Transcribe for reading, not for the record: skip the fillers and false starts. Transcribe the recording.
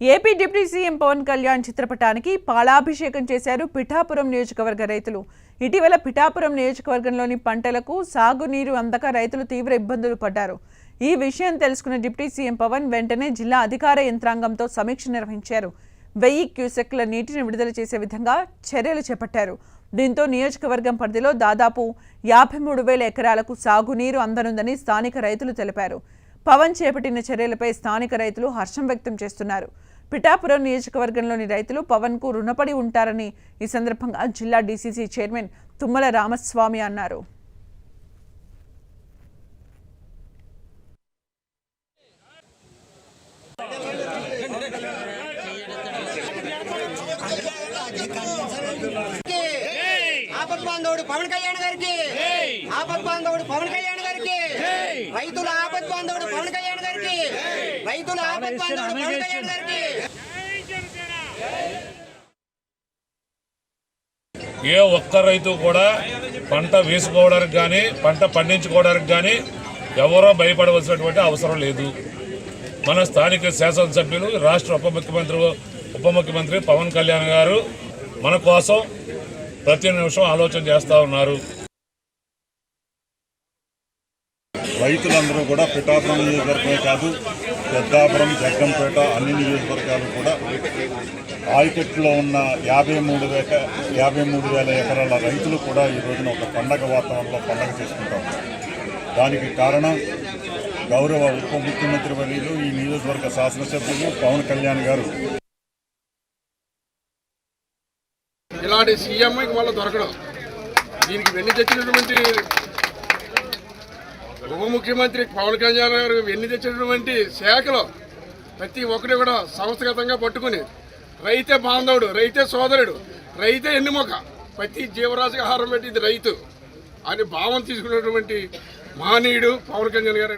AP deputy CM Pawan Kalyan చిత్రపటానికి పాలాభిషేకం చేశారు పిఠాపురం నియోజకవర్గ రైతులు. ఇటీవల పిఠాపురం నియోజకవర్గంలోని పంటలకు సాగునీరు అందక రైతులు తీవ్ర ఇబ్బందులు పడ్డారు. ఈ విషయం తెలుసుకున్న డిప్యూటీ సీఎం పవన్ వెంటనే జిల్లా అధికార యంత్రాంగంతో సమీక్ష నిర్వహించారు. 1000 క్యూసెక్ల నీటిని విడుదల చేసే విధంగా చర్యలు చేపట్టారు. దీంతో నియోజకవర్గం పరిధిలో దాదాపు 53,000 ఎకరాలకు సాగునీరు అందనుందని స్థానిక రైతులు తెలిపారు. పవన్ చేపట్టిన చర్యలపై స్థానిక రైతులు హర్షం వ్యక్తం చేస్తున్నారు. పిఠాపురం నియోజకవర్గంలోని రైతులు పవన్ కు రుణపడి ఉంటారని ఈ సందర్భంగా జిల్లా డీసీసీ చైర్మన్ తుమ్మల రామస్వామి అన్నారు. ఆపద్బాంధవుడు పవన్ కళ్యాణ్ గారికి, ఆపద్బాంధవుడు పవన్ కళ్యాణ్ గారికి, రైతుల ఆపద్బాంధవుడు పవన్ కళ్యాణ్ గారికి, రైతుల ఆపద్బాంధవుడు పవన్ కళ్యాణ్ గారికి. ఏ ఒక్క రైతు కూడా పంట వేసుకోవడానికి కానీ పంట పండించుకోవడానికి కానీ ఎవరో భయపడవలసినటువంటి అవసరం లేదు. మన స్థానిక శాసనసభ్యులు రాష్ట్ర ఉప ముఖ్యమంత్రి పవన్ కళ్యాణ్ గారు మన కోసం ప్రతి నిమిషం ఆలోచన చేస్తూ ఉన్నారు. రైతులందరూ కూడా పిఠాపురం నియోజకవర్గమే కాదు, పెద్దాపురం, జగ్గంపేట అన్ని నియోజకవర్గాలు కూడా ఆయకట్టులో ఉన్న 53,000 ఎకరాల రైతులు కూడా ఈ రోజున ఒక పండగ వాతావరణంలో పండగ చేసుకుంటారు. దానికి కారణం గౌరవ ఉప ముఖ్యమంత్రి వర్యులు, ఈ నియోజకవర్గ శాసనసభ్యులు పవన్ కళ్యాణ్ గారు. ఇలాంటి సీఎంకి వల్ల దొరకడం, దీనికి వెన్ను తెచ్చినటువంటి ఉప ముఖ్యమంత్రి పవన్ కళ్యాణ్ గారు వెన్ను తెచ్చినటువంటి శాఖలో ప్రతి ఒక్కటి కూడా సంస్థాగతంగా పట్టుకుని రైతే బాంధవుడు, రైతే సోదరుడు, రైతే ఎన్నుమొక, ప్రతి జీవరాశికి ఆహారం పెట్టింది రైతు అని భావం తీసుకున్నటువంటి మహనీయుడు పవన్ కళ్యాణ్ గారు.